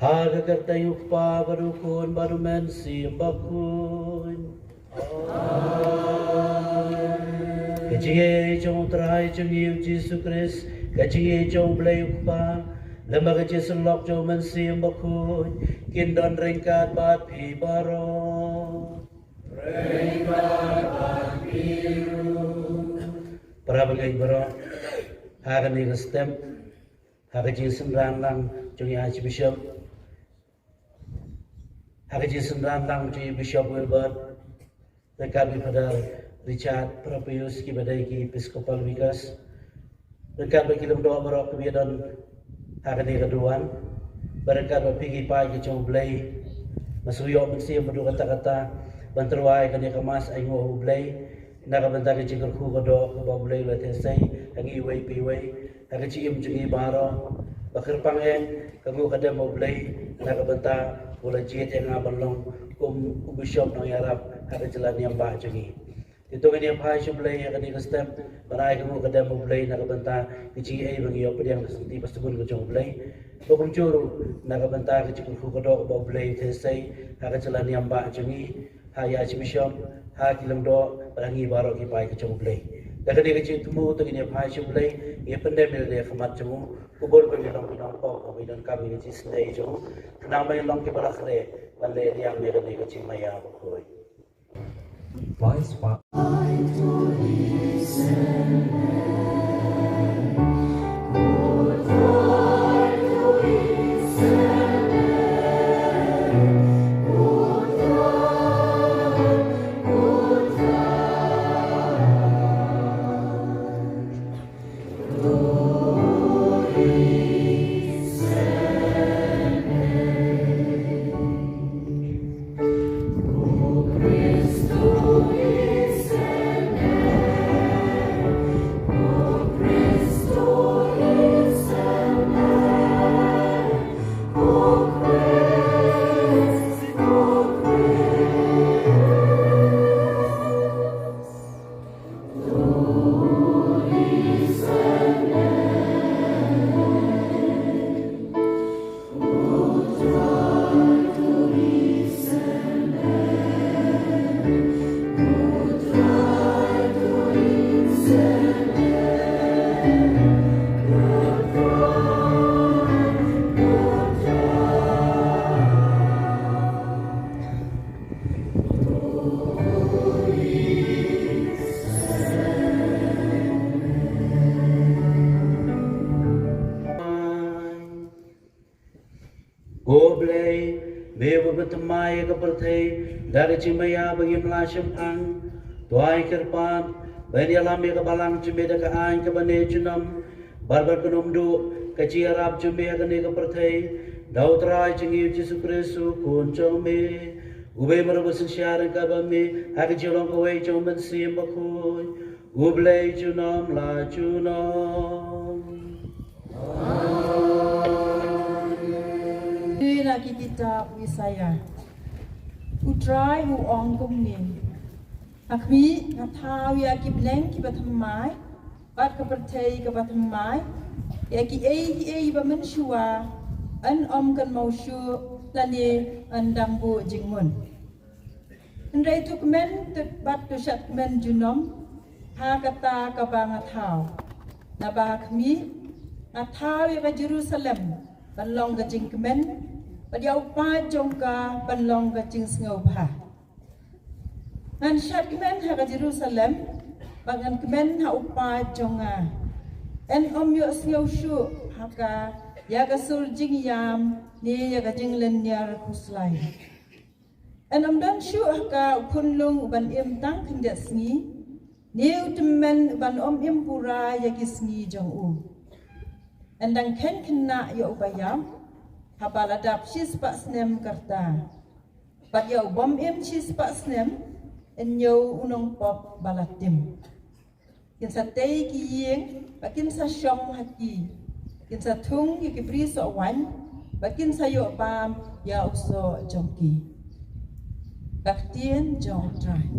Haga kertai uppa barukun baru mensi bakun. Keciye jong terai jong Yesus Yesus Kristus, keciye jong belai uppa, lembaga Yesus lok jong mensi bakun, kindon ringkat bat pi baro. Ringkat bat biru. Para bagai baro, haga ni stem, haga Yesus lang jong Archbishop. Haga Yesus lang jong Bishop Wilbert. Dekat pada Richard Propius ki badai ki Episcopal Vikas. Dekat bagi lemdoa berok kebiadan hari keduan. Berkat bagi pai ki jong blai. Masuyo mesti berdu kata-kata banterwai kan kemas ai ngo blai. Naga bentar ki jingker ku kodo ba blai la tesai angi wei pi wei. Aga ci im jungi baro. Bakir pangen kamu kada mo blai naga bentar bola jiet yang abalong bishop nang yarap ada jalan yang bah jungi. Itu kan yang pai sublai yang kini kestem barai kamu kada mo blai naga bentar ki ai bangi op yang senti pastubun ko jong blai. Bokum juru naga bentar ki jingker ku kodo ba blai tesai ada jalan yang bah jungi. Haya bishop ha kilam do barangi baro ki pai ki jong blai. Daga ni kecil temu tu ini pai sublai ia pendem dia kemat jemu kubur bagi long pinong ko kami dan kami kecil sendiri jemu kenapa yang long ki balak le balle dia mereka ni kecil maya bakoi. Voice Park. Goblay, bewo betemai kepertai dari cimaya bagi melasem ang, tuai kerpan, bani alam ke balang cimeda ke ain ke bani junam, barbar kenumdu, keci Arab cimaya ke ne kepertai, daud rai cingi Yesus Kristus kuncome, ube merebus syarat ke bami, hak jolong kowe comen sim bakui, goblay junam la junam. Lagi kitab Yesaya. Utrai hu ong kum ni. Akmi ngatawi aki bleng ki batamai, bat ke pertai ke batamai. Yaki ei ba menshua an om kan mau shu lani an dambu jingmun. Ndai tuk men tuk bat tu shat men junom ha kata ka ba ngatau. Na ba akmi ngatawi ka Jerusalem balong ka jingmen. Pada upah jongka penlong kecing sengau bah. Nan syat kemen ha ke Jerusalem, bangan kemen ha upah jonga. En om yo sengau syu ha ka ya ka sul jing yam ni ya ka jing len yar kuslai. En om dan syu ha ka kunlung uban im tang kendet sengi, ni utemen uban om im pura ya ki sengi jong u. En dan ken kena yo ubayam. Habaladap shis pak snem karta. Bat yau bom im shis pak snem en yau unong pop balatim. Kin sa tei ki yeng, bakin sa syong haki. Kin sa tung ki bri so wan, bakin sa yo pam ya uso jongki. Baktien jong trai.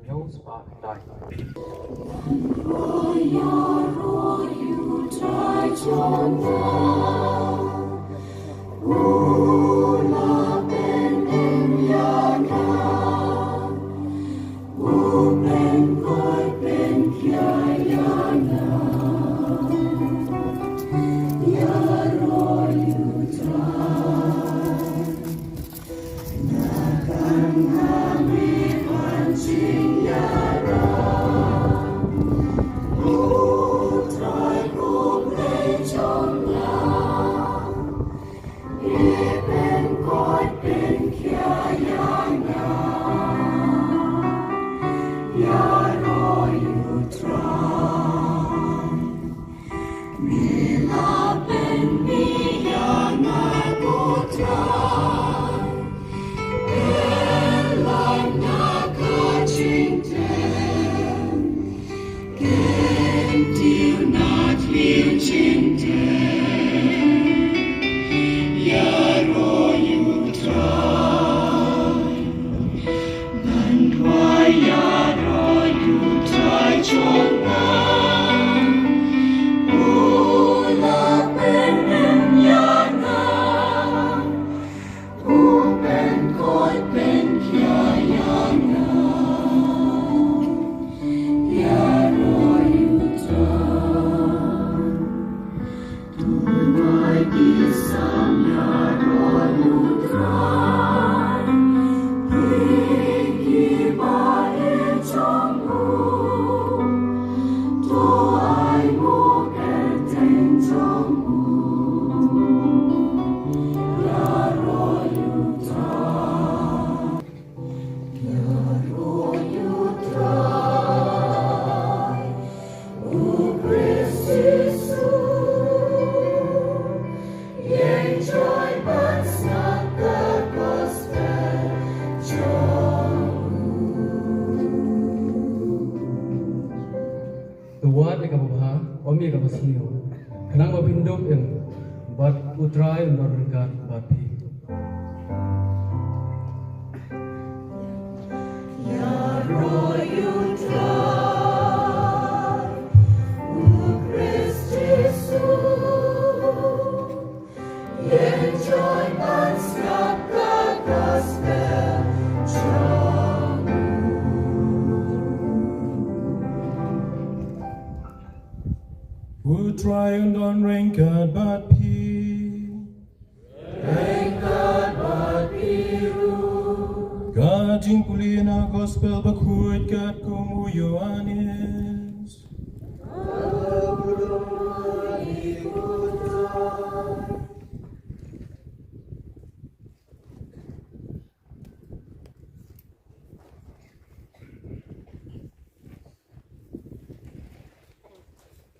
No spark light. Roy, you Tuwad ika babha, omi ika basiyo. Kanang mabindog yang bat utray undarungan bati. Utray undarungan bati. Gading kulina gospel bakut kat kumuyo anis.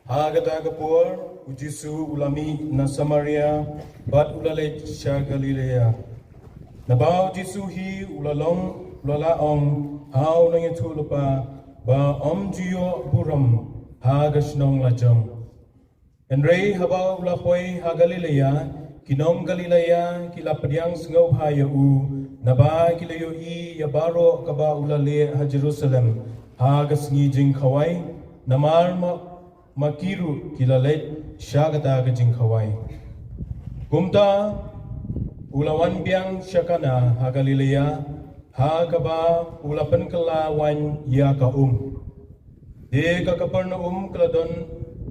Hagata kapur ujisu ulami na Samaria bat ulale sya Galilea. Nabau Jisu hi ulalaong hau nang itulupa ba jiyo buram hagasnong lajam. Enrei habau ulahoi ha Galilea kinong Galilea kilapadiang sngau hayau naba kilayo I yabaro kaba ulale ha Jerusalem hagasngi jing khawai namar makiru kilalet syagata gajing khawai. Kumta ulawan biang syakana ha Galilea ha kaba ulapan kelawan ya ka de ka Kapernaum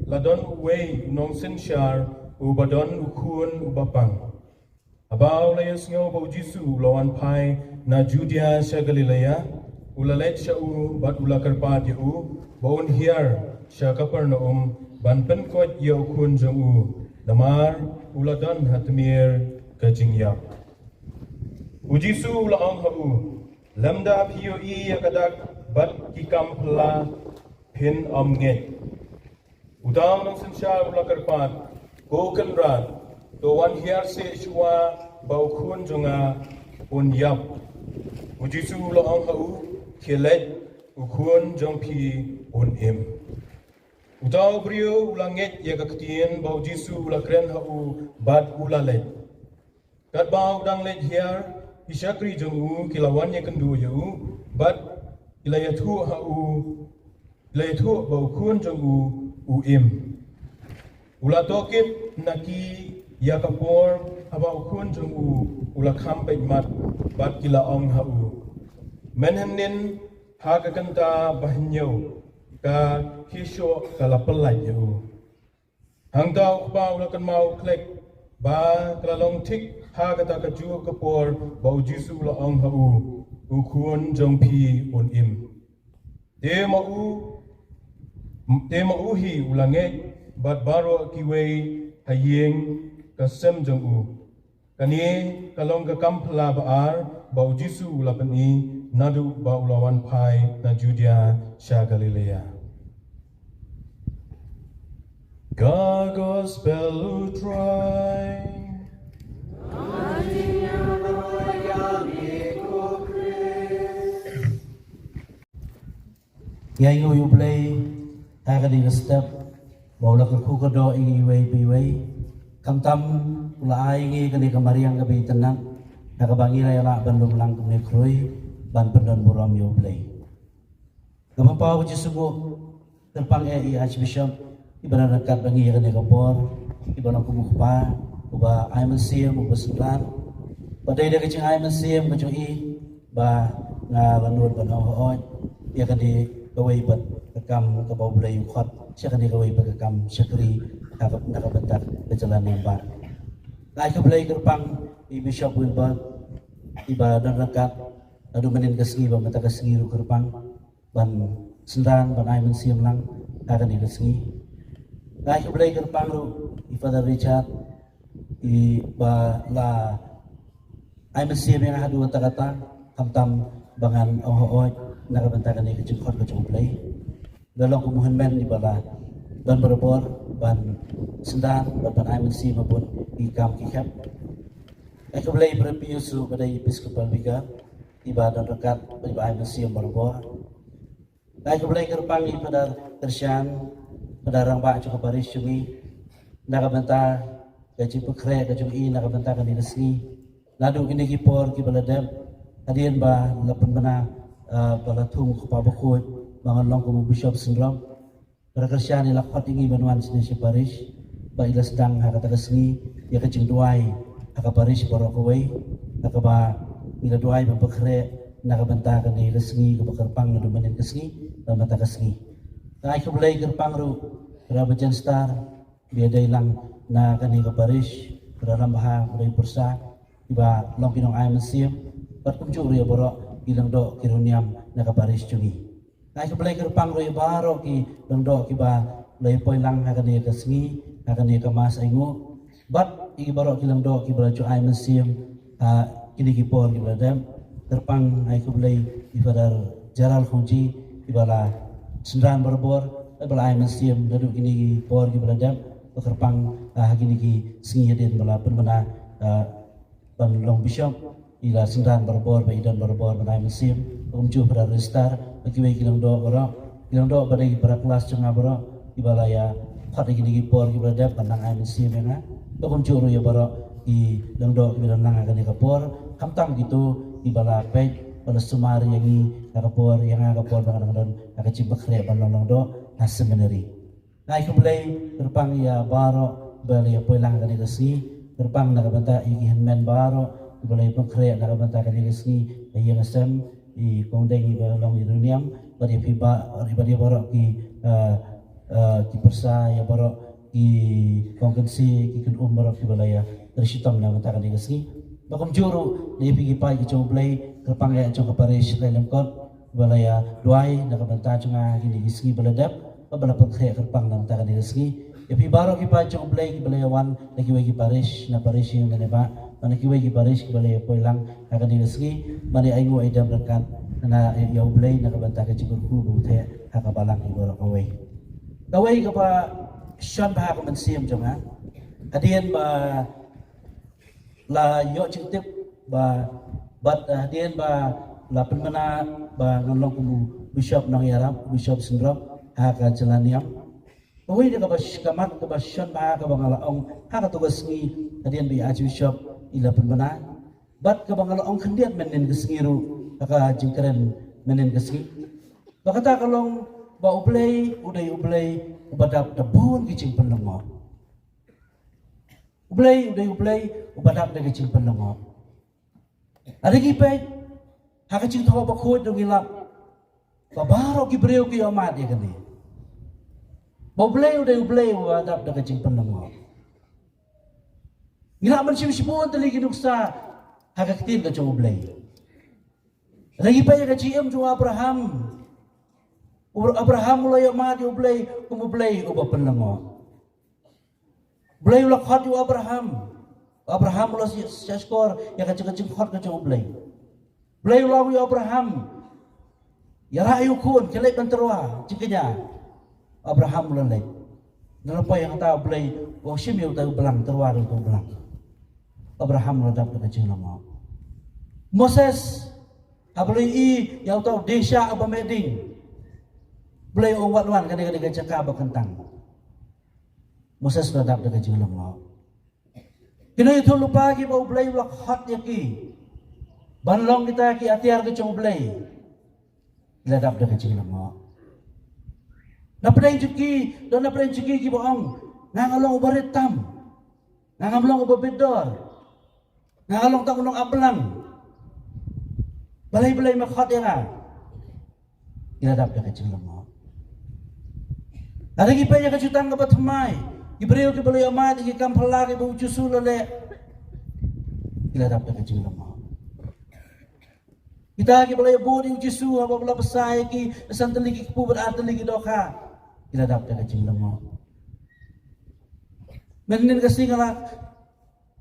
ladon uwei nong sinsyar ubadon ukun ubapang abaw layas ngaw bau Jisu lawan pai na Judea sa Galilea ulalet sya bat ulakarpat ya baun hiar sya Kapernaum ban penkot ya ukun jang damar uladon hatmir kajing yap. Ujisu laong hau lamda phiyo I yakadak bat kikam pla pin omnget. Udang nang sensya ulakarpat koken rat to wan hiar se shwa bau khun junga un yap. Ujisu laong hau khilet ukun jong phi un im. Udang brio ulanget yakaktien bau Jisu ulakren hau bat ulalet. Kat bau dang let here isakri jong kilawan ye kendu yu bat ilayatu ha ilayatu bau kun jong im Ula tokip naki yakapor aba ukun jung ula kampet mat bat kila ong hau. Menhenin haga kanta bahnyo ka kisho kalapalay yo. Hangdaw pa ula kan mau klek ba kalalong tik haga ta kaju kapor bau jisu ula ong hau ukun jong pi un im. Te mau hi ulange bat baro kiwei hayeng kasem jong u. Kani kalong ka kampla baar bau jisu ulapani nadu ba ulawan pai na Judea sha Galilea. God gospel try. Yang you play aga di step baula ka ku do ingi wei pi wei kam tam ula ingi kani kamariang ka bi tenan na ka bangi la bandung lang kami kroi ban pendon buram you play kama pa ko jisugo terpang Archbishop ibana dekat bangi kani kapor ibana kumukpa uba ai museum uba selan padai dia kecing ai museum kecing i ba nga banur banau hoy ia kani kawai bat kekam ke bau bulai ukhat siya kani kawai bat kekam syakri nakabentak berjalan yang bar lai ke bulai kerpang i Bishop Wilbert iba dan rakat adu menin kesengi ba mata kesengi ru kerpang ban sendan ban ai men siam lang akan di kesengi lai ke bulai kerpang ru i Father Richard i ba la ai men siam yang hadu kata-kata tam bangan oh nakabentakan ni kecengkot play dalam kumuhan men di bala ban berbor ban sendan ban ai mensi maupun ikam kikap aku play berpiusu pada Episcopal Biga ibadah dekat pada ai mensi berbor aku play kerpang pada tersian pada rangba cukup baris cumi nakabenta gaji pekre gaji i nakabentakan di resmi nadu kini kipor kibaladem hadian ba lapan bena balatung kupabukut bangan long kumu Bishop Syndrome berkersian ila kot ingi banuan Indonesia Parish ba ila sedang hakata kesni ya kecing duai haka Parish borokowai haka ba ila duai membekre naka benta kani kesni ke bekerpang nadu menin kesni dan benta kesni kai ke belai kerpang ru kerabajan star biada ilang na kani ke Parish dalam baha mulai persa iba long pinong ai mesim bat kumcuk ria borok ilang do kiruniam nakabaris cungi. Kai ke belai kerpang roi baro ki lang do ki ba lay poy lang akan dia kesengi akan dia kemas aingu bat i baro ki lang do ki belacu ai mesim kini ki por ki beladem kerpang ai ke belai i Father Jaral Khunji ki bala sendan berbor bala ai mesim dadu kini ki por ki beladem kerpang kini ki sengi hadin bala penbena ban long Bishop ila sendan berbor ba idan berbor banai musim umju pada restar bagi kilang do pada para kelas cenga boro ibala ya khat gini por ibada pandang ai musim ya umju ru ya boro i lang do bilang nang akan kapor kamtam gitu ibala pe pada sumari yang i kapor yang kapor bangan akan cimbakre ban do sebenari nah iku belai terpang ya baro bali ya poilang akan dikasi terpang nak banta i men baro boleh pengkreat nak banta kali resmi yang asam di kondeng long iruniam bari fiba bari borok ki persa ya borok ki kongkensi ki kun borok ki balaya tersitam nak banta kali resmi bakom juru ni pigi pai ki coblay kerpang ya cong Parish lelengkot balaya duai nak banta cunga kini resmi baladap bala pengkreat kerpang nak banta kali resmi ya fibaro ki pai coblay ki balaya wan lagi ki Parish na Parish yang neneba mana kiwai ki Parish balai poilang akan diresgi mana aingu aidam rekan na yau blai na kabanta ka cikurku bute haka balang iboro kawai ka pa shan ba ka mansiam jonga adian ba la yo cintip ba bat adian ba la penmana ba ngalong kumu Bishop nang yarap Bishop Syndrome haka celaniam kawai dia ka ba kamat ka ba shan ba ka bangalaong haka tugas ni adian bi Archbishop ila penmana bat ka bangalaong kendiat menen kesengiru aka jingkeren menen kesengi bakata kalong ba ublay uday ublay ubadap dabun kicing penlengo ublay ubadap de kecing penlengo ada gipe ha kecing thaw ba khoi dong ilap ba baro ki breu ki amat ya kani ba ublay ubadap de kecing penlengo ngila man sibon tali kinuksa ha kaktin ka chong ublay ada gipe ya kecing jo Abraham mulai amat ublay uba penlengo Blay ulah khot yu Abraham ulah siaskor yang kecil khot kecil blay. Blay ulah yu Abraham. Ya rayu kun kelek banterwa cikanya. Abraham ulah lek. Napa yang tahu blay wasim yu tahu belang terwa tu belang. Abraham ulah dapat kecil nama. Moses ablay i yang tahu desa abameding. Blay wan kadang-kadang cakap bakentang. Moses sudah dapat kecil lemah. Kena itu lupa ki bau belai ulak hot ya ki. Banlong kita ki atiar ke cong belai. Kita dapat kecil lemah. Nampering cuki ki bohong. Ngangalong ubarit tam. Ngangalong ubabedor. Ngangalong tak ulong abelang. Balai makhot ya kan. Kita dapat kecil lemah. Ada kipai yang kecutang ke batumai. Ibreu ke balai amat ke kampala ke bau cusu lele. Kita dapat kecil lemah. Kita ke balai bodi cusu apa bala besar ki santeli ki pu berateli ki doka. Kita dapat kecil lemah. Menin kasih kala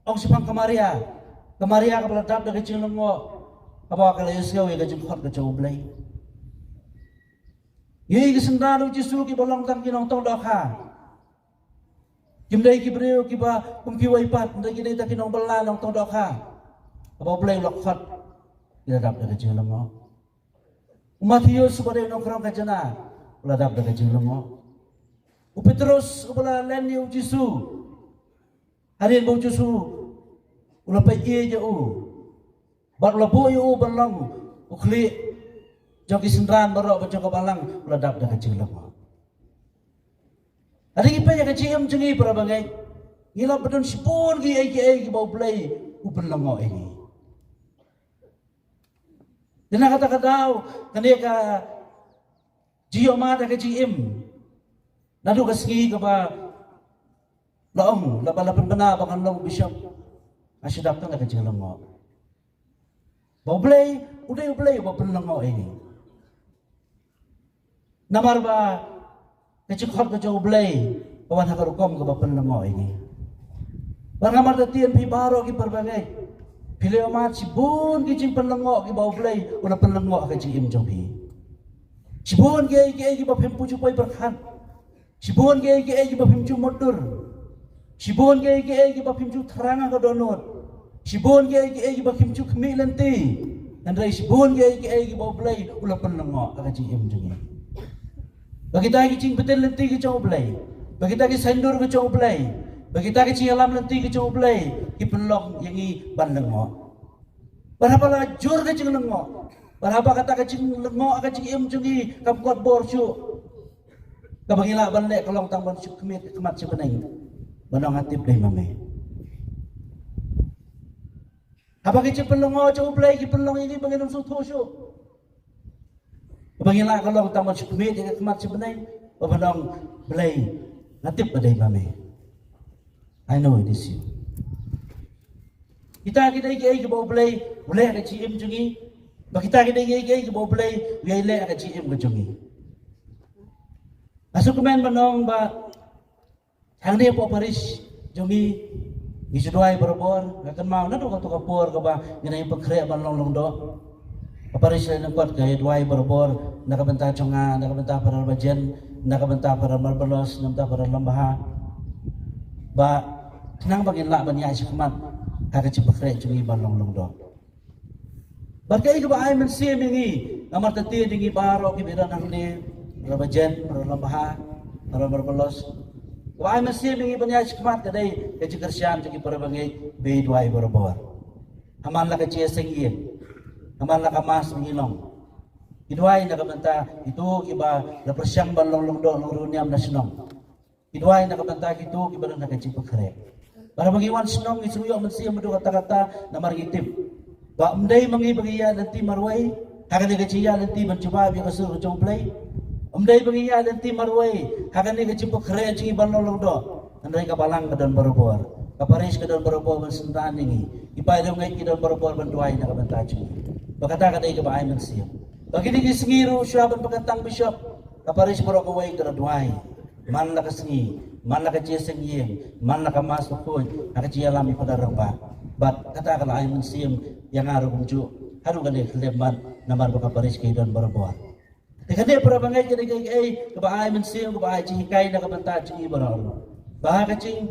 ong sipang kamaria ke bala dapat kecil lemah. Apa kala yusau ke kecil khot ke coblai. Ye ke sendal cusu ki bolong tang ki nong tong doka. Kimdai ki breu ki ba kumpiwai pat ndai ki dai ta ki nong bala nong tong doka. Apa blai lokhat ila dap da kecil lemah. Umathius subare nong krong kajana ula dap da kecil lemah. Upetrus ubala len yu jisu. Harin bau jisu ula pa ye je u. Bat ula bo yu balong ukli joki sendran baro baca balang ula dap da kecil lemah. Ada kipai yang kecil cengi para bangai. Ngila bedon sipun ki bau play upen lengo ini. Dina kata-kata kaneka jio mata kecil nadu kasgi ke ba laong lapan bena bakan long bishop asyidap tu kecil lengo. Bau play bau pen lengo ini. Namar ba kecil khot kecil blay pawan hakarukom ke bapan lengo ini. Bangamar tatian pi baro ki berbagai. Pilih amat sibun ki cimpen lengo ki bau blay una pen lengo ke cim jompi. Sibun ki bapem pucu poi berkhan. Sibun ki bapem cu modur. Sibun ki bapem cu teranga ke donut. Sibun ki bapem cu kemi lenti. Dan dari sibun ki bau blay una pen lengo ke cim jompi. Bagi kita cing betul lenti ke cong belai, bagi kita sendur ke cong belai, bagi kita cing alam lenti ke cong belai, ki pelong yang i ban lengo. Berapa lah jur ke cing lengo, berapa kata ke cing lengo ke cing cing i kam kuat borsu. Kabangila ban lek kalong tang ban syuk kemit kemat sebenai, banong hatip deh mame. Apa ke cing pelongo cong belai ki pelong ini banginum sutu syuk. Bangila kalau tamat syukmi dengan kemat sebenarnya, babadong belai natip badai mame. I know it is you. Kita iki bau belai ada cim jungi. Kita iki bau belai ada cim jungi. Masuk kemen banong ba hang dia po paris jungi isuduai berbor akan mau nado ka kapor ka ba nginay pagkre banong longdo. Aparis na kuat kay duai berbor nakabenta chonga nakabenta para bajen nakabenta para marbalos namta para lambaha ba nang bagin la banya sikmat ka cipakre jungi balong longdo barkai ka ba ay men simingi amar tati dingi baro ki bidan ang ni para bajen para lambaha para marbalos ba ay men simingi banya sikmat kadai ka cikersian jungi para bangi be duai berbor aman la ka ciesengin aman la kamas ngilong. Iduay nakabanta itu kiba la persyang balong longdo longrunyam nasional. Iduay nakabanta itu kiba na kacipakre. Para magiwan senong isuyo mensiam bedo kata-kata namar gitip. Ba mdai mangi bagiya nanti marwai, hakan ni gaciya nanti mencoba biar kasur coplay. Mdai bagiya nanti marwai, hakan ni gaci pokre cingi balolong do. Andai kabalang kedon barobor. Kaparis kedon barobor mensentan ini. Ipai dong ngai kedon barobor bantuai nak bentacu. Bakata kadai ke baai mensiam. Bagi ni gisengiru syuaban pakatang bishop. Kaparis barokawai kedon duai. Man la kasengi, man la kaceseng yeng, man la kamasuk koy, akacialam ipadarang ba. Bat kata kala ay mensiam yang aru kuncu, haru kan leman namar baka paris kay don barabuan. Tekade para bangay kay ay kebaay mensiam kebaay cihikay na kabanta cingi bararo. Bah kacing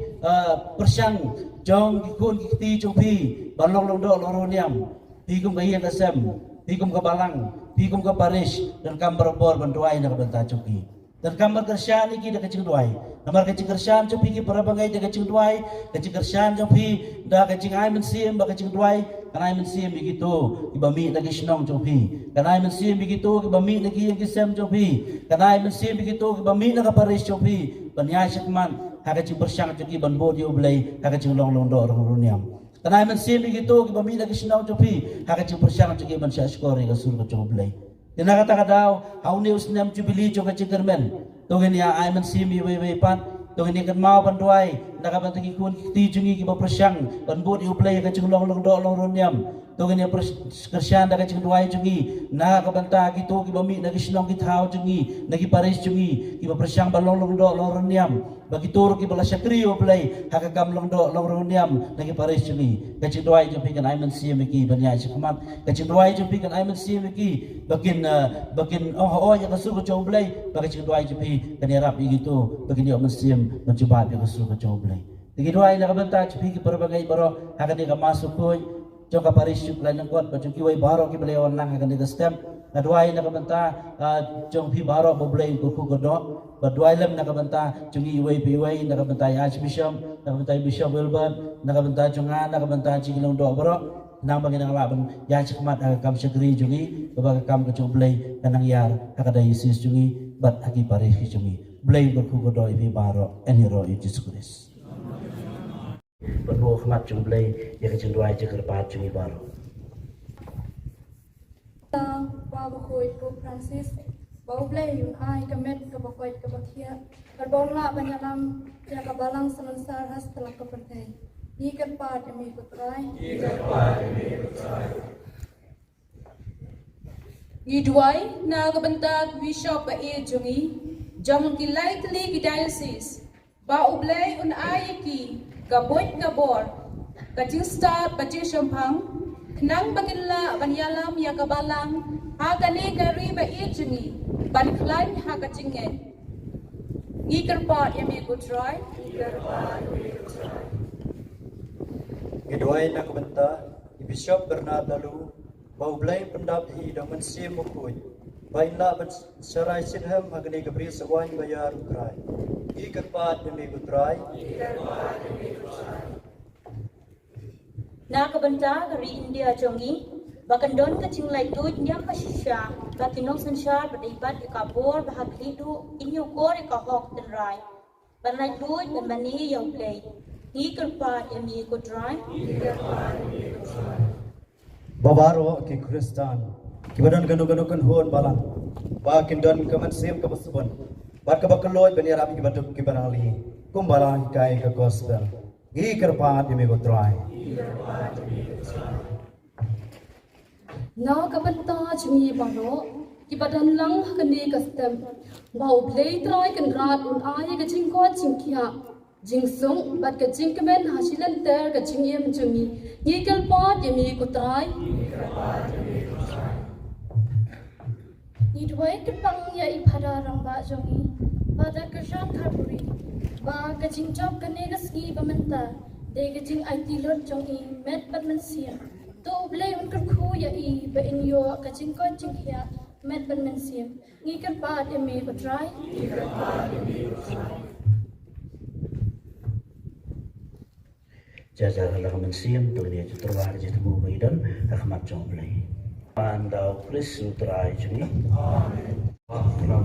persyang jong kikun kikti jongpi balong long do loroniam, hikum kahiyan kasem, hikum kabalang, hikum kaparis dan kambarabor bantuay na kabanta cingi. Dan kamar kersyaan iki dah kecing duai. Namar kecing kersyaan jompi ki para bangai dah kecing duai, kecing kersyaan jompi dah kecing ai mensim ba kecing duai, kan ai mensim begitu, ibami lagi senong jompi. Kan ai mensim begitu, ibami lagi yang kisem jompi. Kan ai mensim begitu, ibami lagi paris jompi. Banyai sekman, ha kecing bersyang joki ban bo dia ulai, ha kecing long long do orang runiam. Kan ai mensim begitu, ibami lagi senong jompi, ha kecing bersyang joki ban sya skori ka sur ka jomplay. Dina kata kadau, hau ni usnam jubili jo ka cikermen. Tungin ya ai mensim iwe pan, tungin ni kan mau bantuai, nak ban tegi kun ti jungi ki ba persyang, ban bot yu play ka cing long long do long ronyam. Tungin ya kersyaan da ka cing duai jungi, nak ka banta ki to ki ba mi nak sinong ki thau jungi, nak ki paris jungi, ki ba persyang ba long long do long ronyam. Bagi tur ki bala syakriyo play, haka kam long do long ronyam, nak ki paris jungi. Ka cing duai jumpi kan ai mensim ki banya sikumat, ka cing duai jumpi kan ai mensim ki bakin oh yang kasur ke coblay bagi cing duai jumpi kan yarap gitu, bakin dia mensim mencoba dia kasur ke coblay. Tegi duai nak banta jumpi ki berbagai baro, haka dia masuk koi, jong ka paris juk lain kuat baju ki wai baro ki belewan lang haka dia stem. Na duai nak banta jong pi baro boblay ku godok. Berduai lem nak banta jungi iway piway nak banta Archbishop, nak banta Bishop Wilbert, nak banta junga, nak banta cingilong do bro. Nang bagi nang laban yang cikmat kam syakri jungi, bagi kam kecung blay kanang yar hakada Yesus jungi, bat haki paris jungi. Blay berkugodo ibi baro eniro Yesus Kristus. Berbuah khmat jung blay ya kecung duai jeker pat jungi baro. Bawa koi Pope Francis, bawa blay yun ay kamet kabakoi kabakia, berbaulah banyalam ya kabalang semensar has telah kepertai. Ikan pad demi putrai. Gidwai na kabentak Bishop ba jungi jam kilai tli diocese ba ublay un ayaki gaboy gabor kacing star kacing shampang nang bagilla banyalam ya kabalang hagane gari ba jungi ban klain ha kacingen ikan pad yami putrai. Kedua nak benta, Bishop Bernard lalu, bau belai pendap hi dan mensim mukui. Baiklah serai sidham agni kebri sewan bayar utrai. Ikan pat demi utrai. Na kabanta dari India jongi, bahkan don kecing lai tu India kasisha, bakinong sensar beribat ikabor bahagli tu inyo kor ikahok tenrai. Banai tu dan mani yang play. Ikan pat yang mi kutrai. Babaro ke Kristan, kibadan ganu-ganu kan hon balang. Bakin don kaman sim kabasuban. Bat kabakaloi bani rabi kibaduk kibarali. Kumbalang kai ke gospel. Ikan pat yang mi kutrai. Na kabanta jungi baro, kibadan lang kani kastem. Bau play try kan rat un ay kacing ko cingkia. Jingsung bat kacing kemen hasilan ter kacing yem jungi. Ikan pat yemi kutrai. Nidwai kepang ya ipada ramba jongi. Pada kerjaan karburi. Ba kacing job kene kasgi pementa. De kacing IT lot jongi met bat mensia. Tu blay un kerku ya I ba inyo kacing ko cingkia met bat mensia. Ikan pat yemi kutrai. Jajar halang mensim tu dia terwar je tubuh maidan rahmat jomblay. Pandau Kris utrai jungi. Amen. Na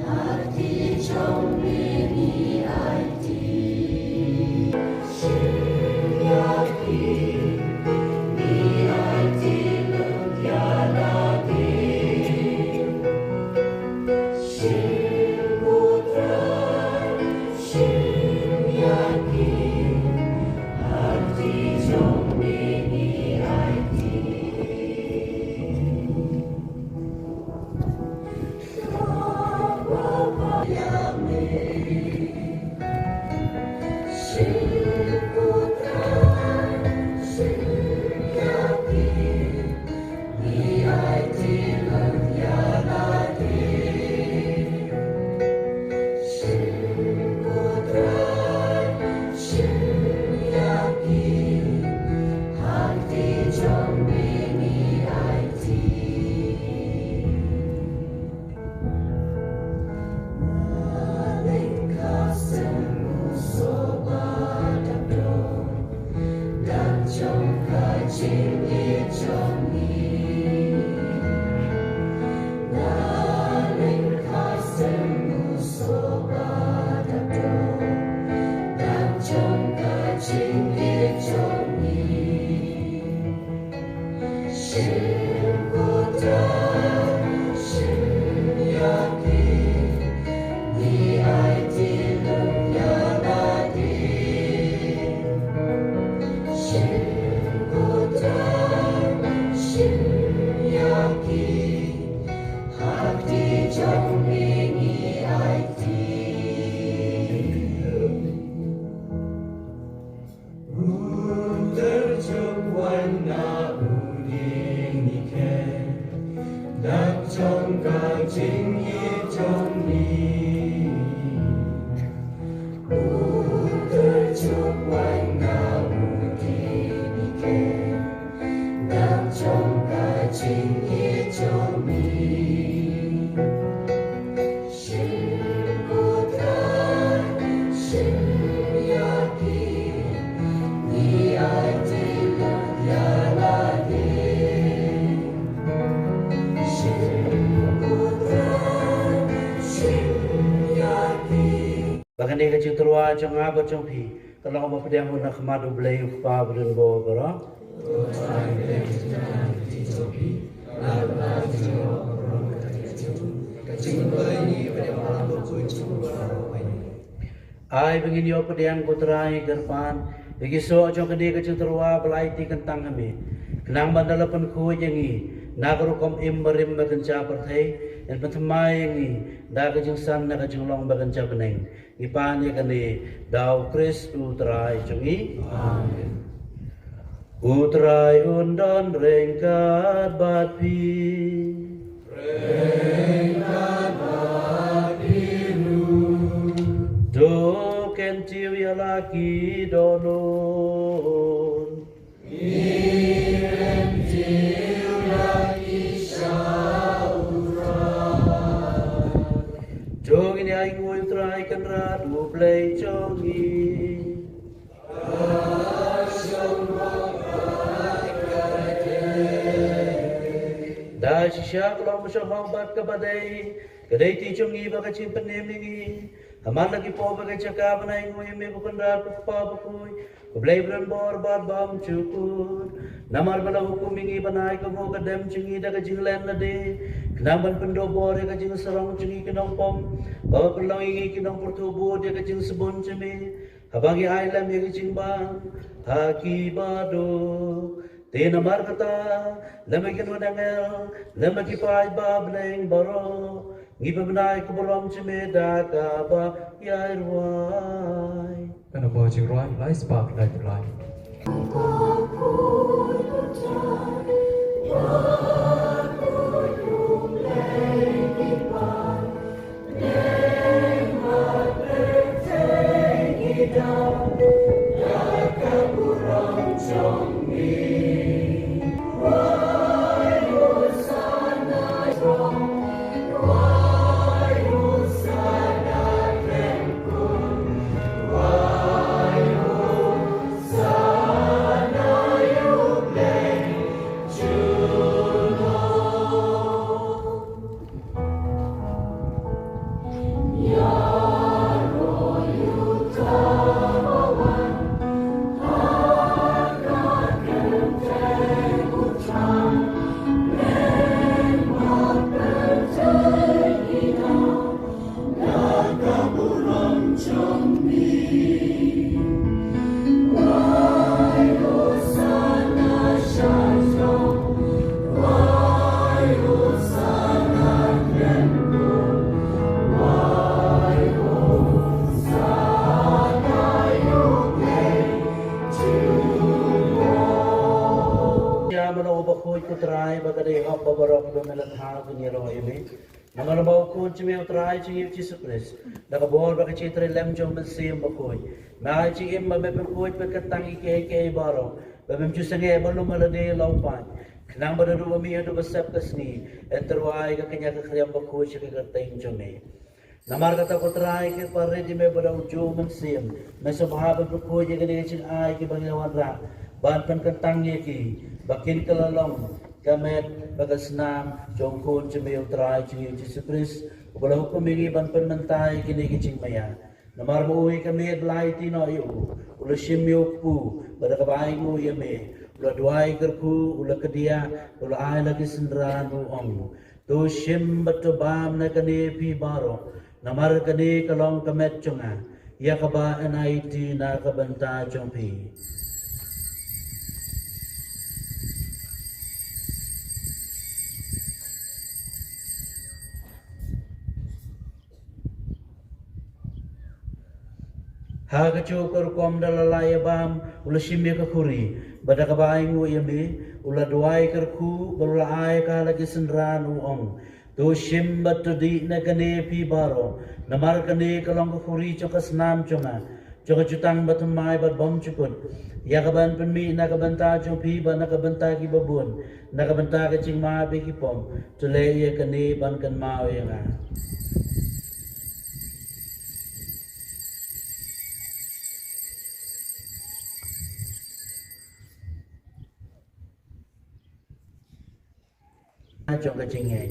Hati trong Bahkan dia kecil terua jong apa jong pi. Kalau kamu pedang guna kemadu beli ukpa berdun bawa berang. Ai begini apa pedang putrai gerpan. Bagi so jong kedi kecil terua belai ti kentang kami. Kenang bandalapan ku jangi. Nagarukom imbarim baganca pertai. Dan pertamai yangi. Daga jeng san naga jeng long baganca beneng. Ipan ya kani dau Kris utrai jongi. Amen. Utrai undon rengkat batpi. Rengkat batpiru. Do kentiu ya laki donon. Kentiu laki syaurai. Jongi ni aing utrai kan radu play jongi. Dah syak long masyamang bat kabadai. Kadai ti jongi baka cimpen nemingi. Haman lagi po baka cakap naing ngoy me bukan rat pa bakoy. Kublay bran bor bat bam cukut. Namar bala hukum mingi banai ka mo kadem jongi da ka jinglan na de. Kenaman pendo bor ka jing sarong jongi kenong pom. Bawa pelang ingi kenong pertubo dia ka jing sebon ceme. Habangi ailam ya ka jing bang. Haki bado. Tena markata, lamakin wadangel, lamaki pai bableng baro, ngipa benai kubolom cemeda kaba yairwai. Kana bo jing roi lai spark lai lai. Utrai bagade hop babarok do melat ha dunia ro eme namal bau ko chime utrai chi Jesus Christ daga bor ba chitre lem jong ben sim ba koi na chi em ba be koi pe katang ke baro ba mem chu sange ba lo malade law pan knang ba do mi do ba sap kasni enterwai ka kanya ka khriam ba koi chi ka tain jome namar kata ko trai ke parre di me ba jo men sim me sabha ba koi je gane chi ai ki banglawan ra ban pen kentang ye ki bakin kelalong kamet bagas nam jongkon cemil trai cing Jesus Christ ubala hukum mingi ban pen mentai kini kicing maya namar buwi kamet lai tino yu ula shimyo pu bada kabai mu yeme ula duai kerku ula kedia ula ai lagi sendran ong to shim batu bam na kane pi baro namar kane kalong kamet chunga ya kaba NIT na kabanta jongpi. Haga cukur kom dalalaya bam ula shimya ka khuri bada ka baing u yami ula duai kerku bala ai ka lagi sendran ong to shim batu di na kane pi baro namar kane kalong ka khuri choka snam chonga choka jutang batu mai bat bom chukut ya ka ban penmi na ka banta chong pi ba na ka banta ki babun na ka banta ka ching ma be ki pom to le ye kane ban kan ma nga. Trong cái trình này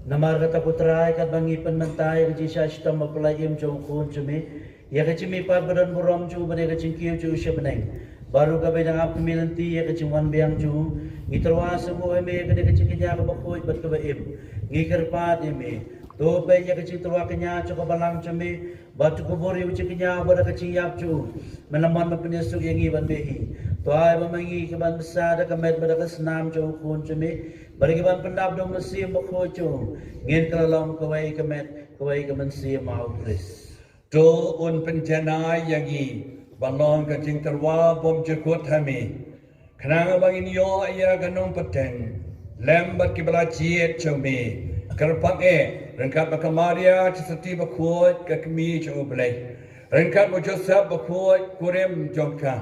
Namar kata putrai kat bangi penmentai ke jisha shtam maplayim jong kun cumi ya ke cimi par badan buram cu bane ke cingkiu cu syabeneng baru ka bedang ap kemilanti ya ke cingwan biang cu ngitrwa semua eme ke de cingkinya ke bakoi bat ke baim ngikirpat eme to pe ya ke cingtrwa kenya cu ke balang cumi batu kuburi u cingkinya bada ke cingyap cu menaman mapenesu yang iban behi to ai bamangi ke ban besar da kamet bada ke senam cu kun cumi bagi ban pendap dong mesim bakhojo ngin kalalong kawai kemet kawai kemensim mau Kris to un penjana yangi balong ka jing terwa bom jekut hami kenang bangin yo aya ganong peteng lembat kibala jiet chome kerpak rengkat bakamaria seti bakhot ka kemi choblai rengkat mo Joseph bakhot kurem jongka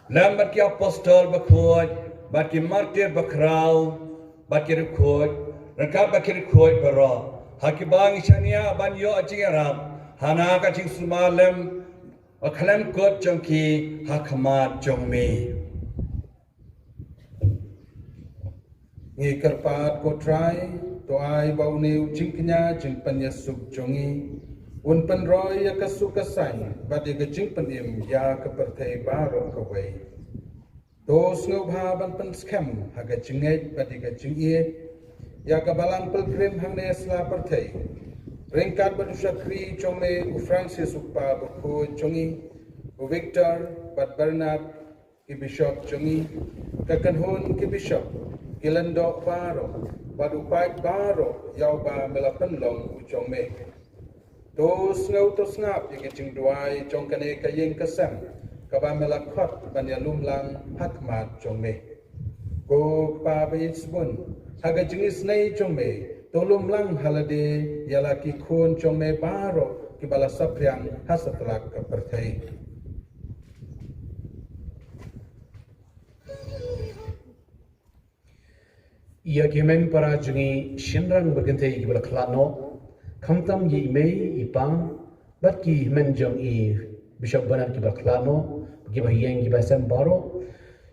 lembat ki apostol bakhot baki martir bakrau bakir khoj rengkat bakir khoj baro hakibang isania ban yo ajiram hana ka ching sumalem akhlem kot jongki hakmat jongme ngi kerpat ko trai to ai bau ne jingknya jing panyasuk jongi un penroy ya kasukasai badi ke jing penim ya ke pertai baro kawai Tos ngubha ban pen scam haga jinget badi ga jingiet ya ka balang pilgrim hang ne sla pertai ringkat badu syakri chome u Francis upa bu chongi u Victor bat Bernard ki bishop chongi ka kanhon ki bishop kilendo baro badu paik baro yau ba melapen long u chome tos ngap ya jing duai chong kane ka yeng kasam kaba melakot banya lumlang hakmat jongme ko pa beisbun haga jingis nei jongme to lumlang halade yalaki khon jongme baro kibala sapryang hasatlak ka perthai ia kemen para jungi shinrang bergentai kibala klano kamtam ye mei ipang bat ki men jong i Bishop Bernard kibala klano giba yang giba sem baro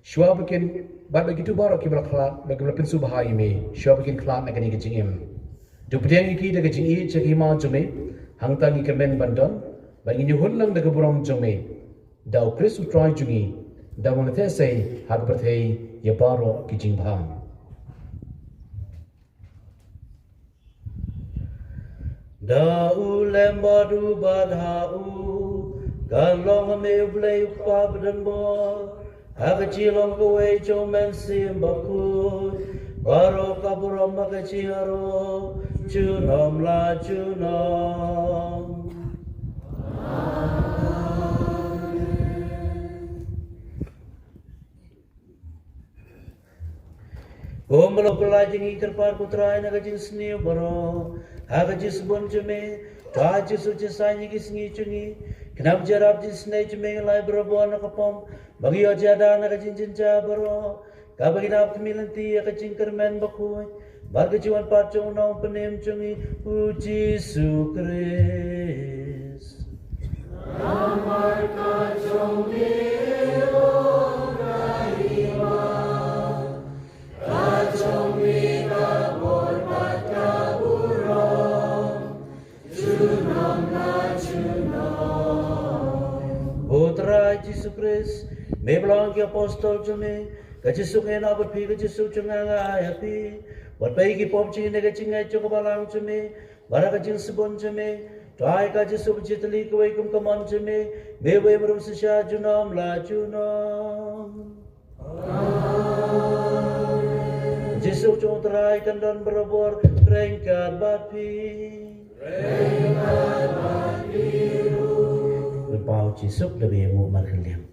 shwa bikin ba begitu baro kibla klat bagibla pinsu bahai me shwa bikin klat na kani gijim du pediang iki de gijing i cheki ma jume hangta ni kemen bandon bagi ni hullang de buram jume dau Kris utrai jungi da monete sei hak berthei ya baro gijing bham da ulem badu badhau Galong me blay pabdan bo Hagachilong kaway chomen simbaku Baro kaburam magachiro Chunom la chunom Gomalo kulajing ikarpar kutray nagajing sniyo baro Hagachis bonjame Taji suci sanyi kisngi chungi Kenapa jarab jisnai cumeng lai berabo anak kapom bagi ojada anak cincin jabaro kabagi nap kemilanti ya kecing kermen bakui barga jiwan pacung nong penem cungi uji sukris ramai kacung miro rahima kacung mira borbat kaburom junam na junam Putra Yesus Kristus, mebelang ki apostol jume, kajisu kena berpi kajisu cunga ayapi, buat baiki pom cing nega cingai cukup balang jume, bara kajing sebon jume, tuai kajisu berjitali kawaikum kamon jume, mewe merum sesya junam la junam. Yesus cung terai kandan berabor, rengkat batpi, rengkat batpi. Bau cisuk lebih mu marhaliam.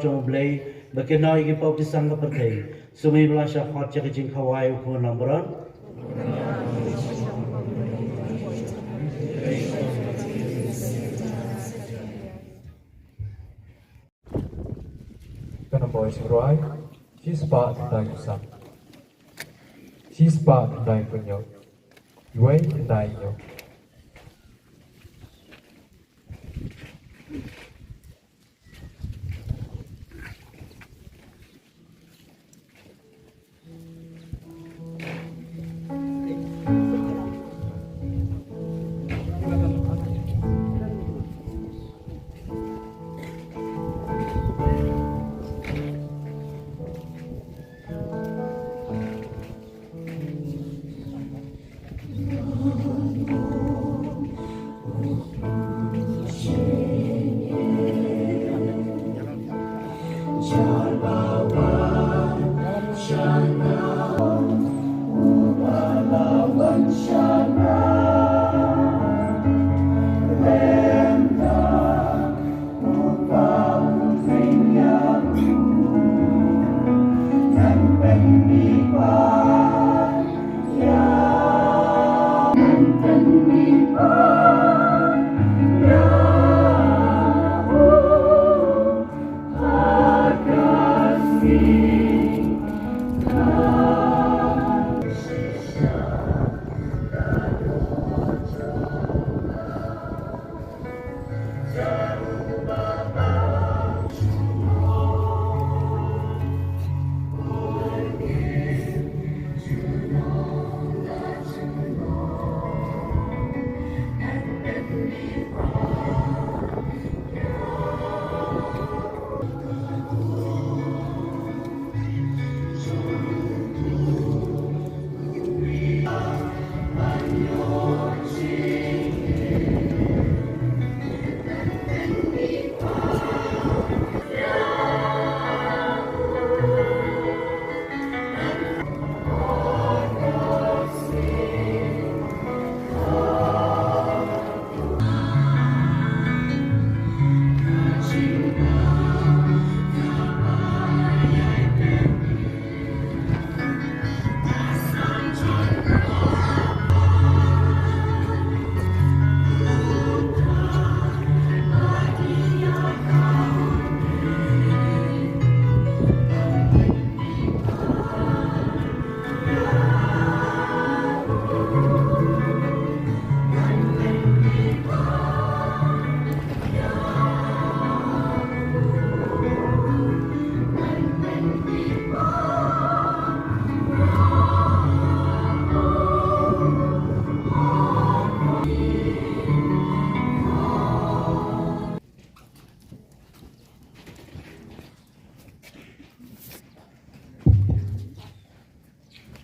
Trong blay bakenoi ki pau pisang ka perthei sumi bla sha khot cha jing khawai ko numberon Kana boys right she's part dai kusam she's part dai kunyo yoi dai yo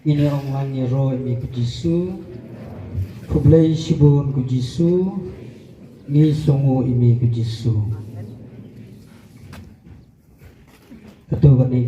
Ini orang yang roh ini ku Jisu, kublai shibun ku Jisu, ni songo ini ku Jisu. atau banegi